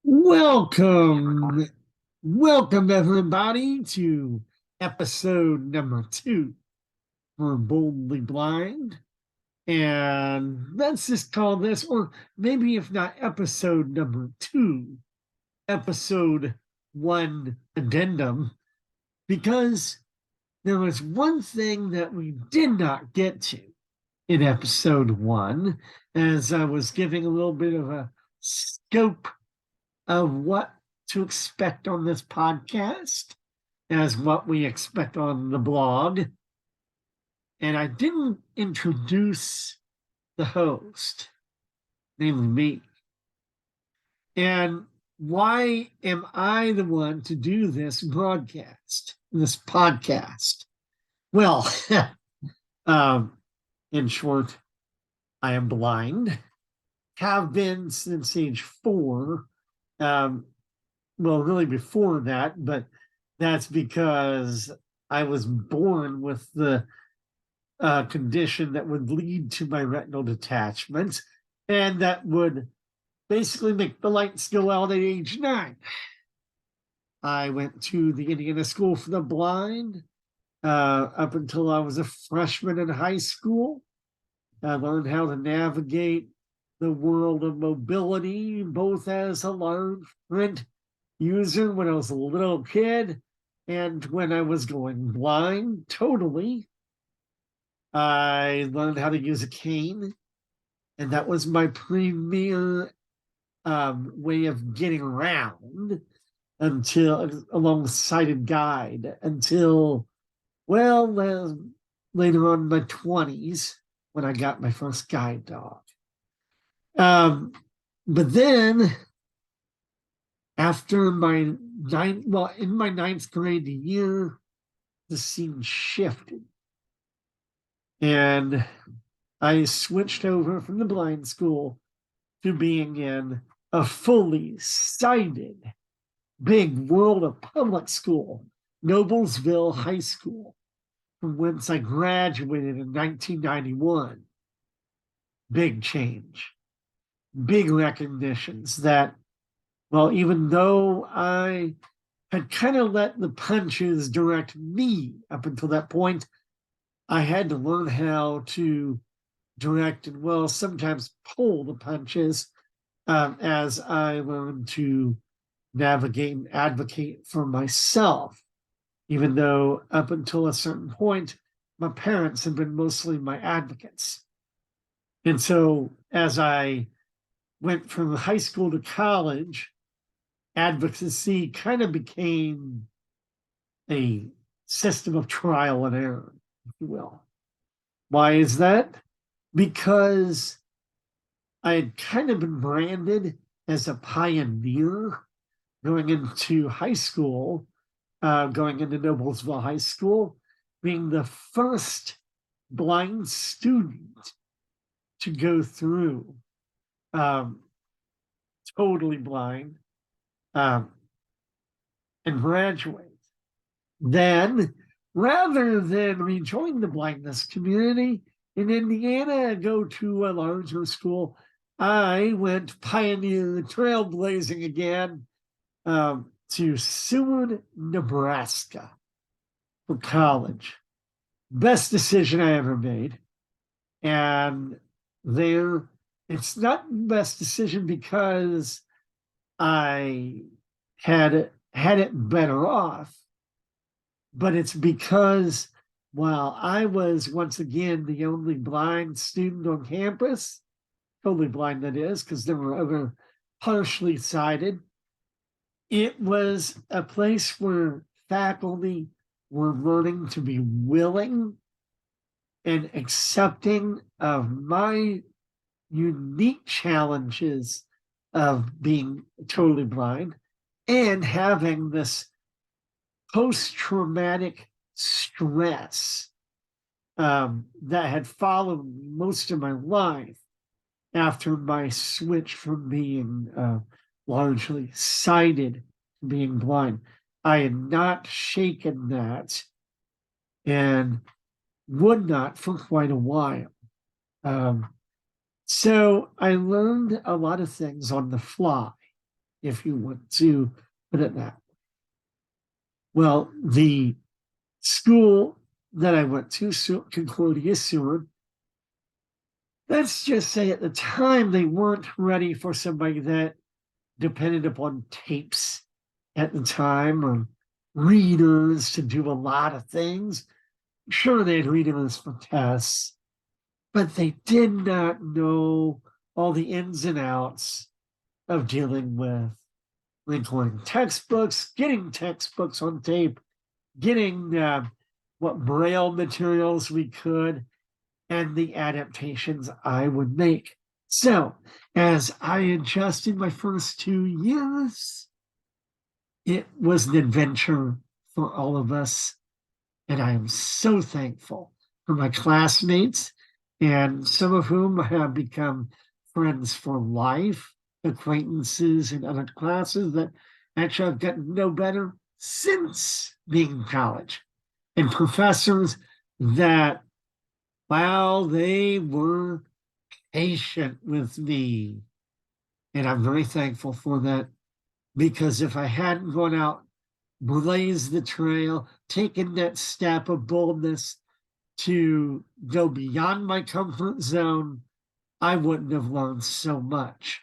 Welcome, welcome everybody to episode number 2 for Boldly Blind. And let's just call this, or maybe if not episode number 2, episode 1 addendum, because there was one thing that we did not get to in episode 1, as I was giving a little bit of a scope of what to expect on this podcast as what we expect on the blog. And I didn't introduce the host, namely me. And why am I the one to do this broadcast, this podcast? Well, in short, I am blind, have been since age 4. Well, really before that, but that's because I was born with the condition that would lead to my retinal detachment, and that would basically make the lights go out at age 9. I went to the Indiana School for the Blind up until I was a freshman in high school. I learned how to navigate the world of mobility, both as a large print user when I was a little kid and when I was going blind totally. I learned how to use a cane, and that was my premier way of getting around until, along with sighted guide, until, well, later on in my 20s when I got my first guide dog. But then after my in my 9th grade year, the scene shifted. And I switched over from the blind school to being in a fully sighted big world of public school, Noblesville High School, from whence I graduated in 1991. Big change. Big recognitions that, well, even though I had kind of let the punches direct me up until that point, I had to learn how to direct and, well, sometimes pull the punches as I learned to navigate and advocate for myself, even though up until a certain point, my parents had been mostly my advocates. And so as I went from high school to college, advocacy kind of became a system of trial and error, if you will. Why is that? Because I had kind of been branded as a pioneer going into high school, going into Noblesville High School, being the first blind student to go through totally blind, and graduate. Then, rather than rejoin the blindness community in Indiana and go to a larger school, I went pioneer trailblazing again to Seward, Nebraska for college. Best decision I ever made. And there, it's not the best decision because I had it better off, but it's because while I was once again the only blind student on campus, totally blind that is, because there were other partially sighted, it was a place where faculty were learning to be willing and accepting of my unique challenges of being totally blind and having this post-traumatic stress that had followed most of my life after my switch from being largely sighted to being blind. I had not shaken that and would not for quite a while. So I learned a lot of things on the fly, if you want to put it that way. Well, the school that I went to, Concordia Seward, let's just say at the time they weren't ready for somebody that depended upon tapes at the time or readers to do a lot of things. Sure, they had readers for tests, but they did not know all the ins and outs of dealing with recording textbooks, getting textbooks on tape, getting what Braille materials we could, and the adaptations I would make. So, as I adjusted my first 2 years, it was an adventure for all of us. And I am so thankful for my classmates, and some of whom have become friends for life, acquaintances in other classes that actually I've gotten to know better since being in college, and professors that, wow, they were patient with me. And I'm very thankful for that, because if I hadn't gone out, blazed the trail, taken that step of boldness to go beyond my comfort zone, I wouldn't have learned so much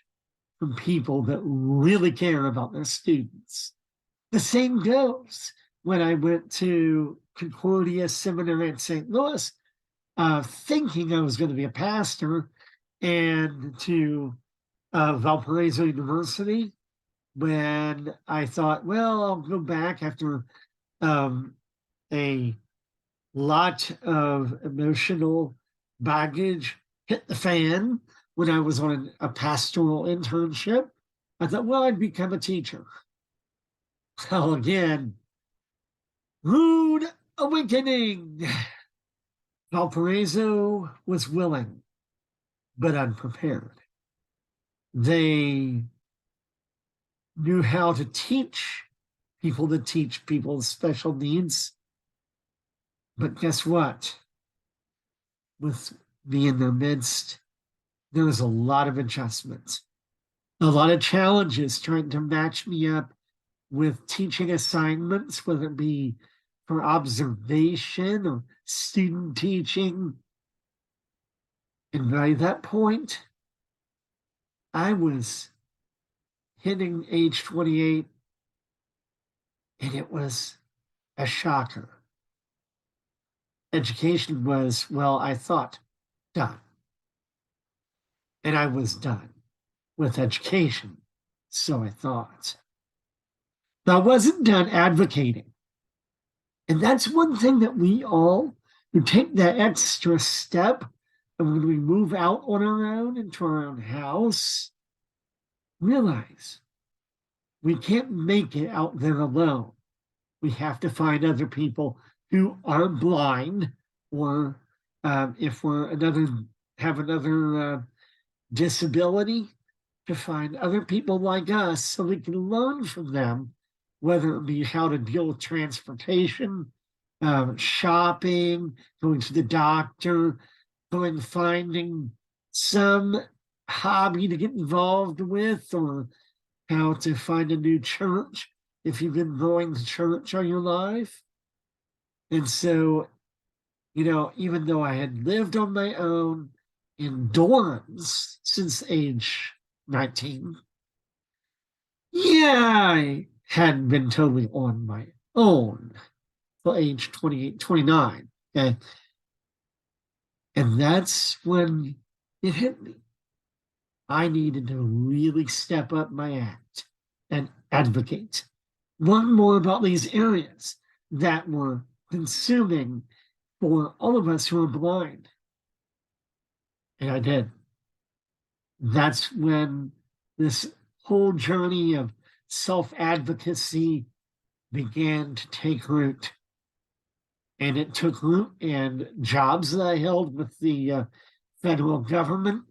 from people that really care about their students. The same goes when I went to Concordia Seminary in St. Louis, thinking I was going to be a pastor, and to Valparaiso University, when I thought, well, I'll go back after a lot of emotional baggage hit the fan when I was on a pastoral internship. I thought, well, I'd become a teacher. Well, again, rude awakening. Valparaiso was willing, but unprepared. They knew how to teach people with special needs. But guess what? With me in their midst, there was a lot of adjustments, a lot of challenges trying to match me up with teaching assignments, whether it be for observation or student teaching. And by that point, I was hitting age 28, and it was a shocker. Education was, well, I thought, done. And I was done with education, so I thought. But I wasn't done advocating. And that's one thing that we all who take that extra step, and when we move out on our own into our own house, realize we can't make it out there alone. We have to find other people who are blind, or if we're have another disability, to find other people like us so we can learn from them, whether it be how to deal with transportation, shopping, going to the doctor, finding some hobby to get involved with, or how to find a new church if you've been going to church all your life. And so, even though I had lived on my own in dorms since age 19, yeah, I hadn't been totally on my own till age 28, 29. Okay. And that's when it hit me. I needed to really step up my act and advocate, learn more about these areas that were consuming for all of us who are blind. And I did. That's when this whole journey of self-advocacy began to take root. And it took root in jobs that I held with the federal government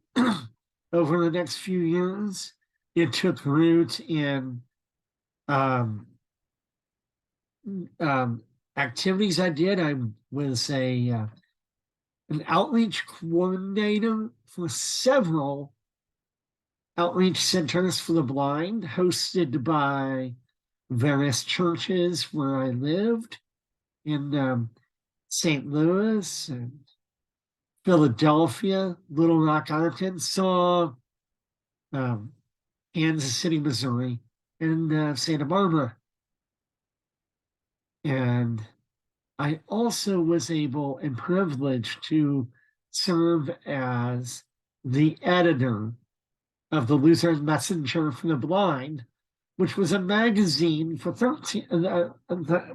over the next few years. It took root in activities I did. I was a an outreach coordinator for several outreach centers for the blind hosted by various churches where I lived in St. Louis and Philadelphia, Little Rock, Arkansas, Kansas City, Missouri, and Santa Barbara. And I also was able and privileged to serve as the editor of the Lutheran Messenger for the Blind, which was a magazine for 13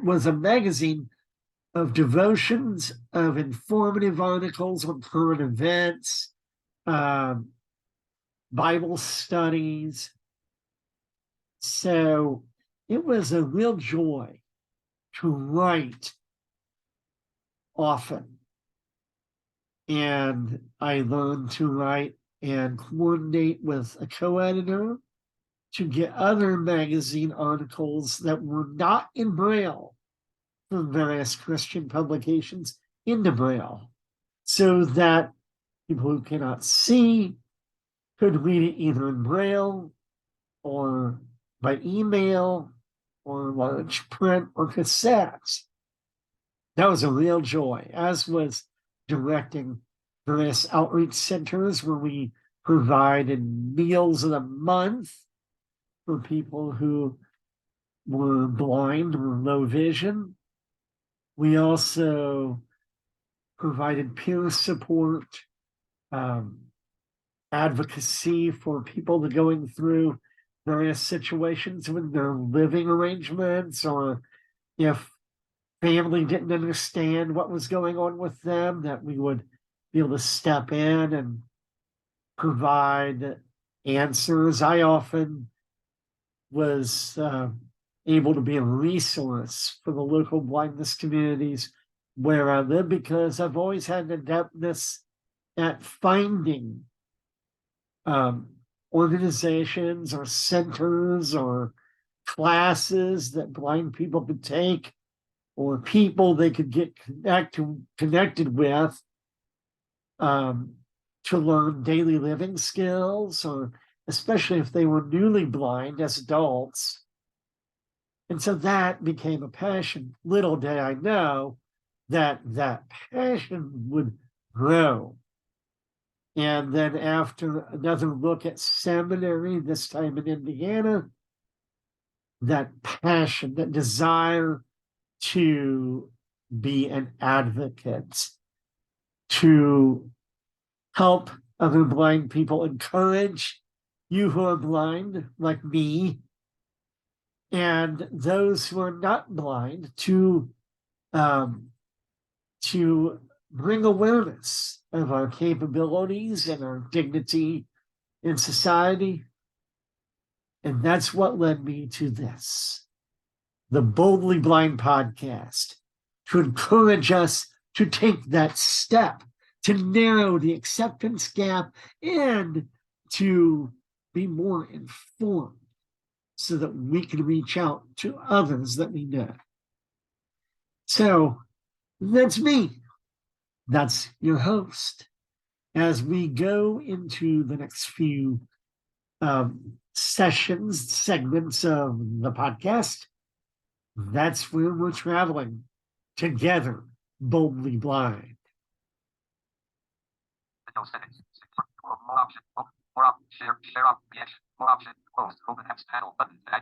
was a magazine of devotions, of informative articles on current events, Bible studies. So it was a real joy to write often. And I learned to write and coordinate with a co-editor to get other magazine articles that were not in Braille from various Christian publications into Braille, so that people who cannot see could read it either in Braille or by email or large print or cassettes. That was a real joy, as was directing various outreach centers where we provided meals of the month for people who were blind or low vision. We also provided peer support, advocacy for people going through various situations with their living arrangements, or if family didn't understand what was going on with them, that we would be able to step in and provide answers. I often was able to be a resource for the local blindness communities where I live, because I've always had an adeptness at finding organizations or centers or classes that blind people could take, or people they could get connected with to learn daily living skills, or especially if they were newly blind as adults. And so that became a passion. Little did I know that that passion would grow. And then after another look at seminary, this time in Indiana, that passion, that desire to be an advocate, to help other blind people, encourage you who are blind like me, and those who are not blind, to bring awareness of our capabilities and our dignity in society. And that's what led me to this, the Boldly Blind podcast, to encourage us to take that step, to narrow the acceptance gap, and to be more informed so that we can reach out to others that we know. So that's me. That's your host. As we go into the next few segments of the podcast, that's where we're traveling together, boldly blind. More option, share up, more option, close, open text panel button.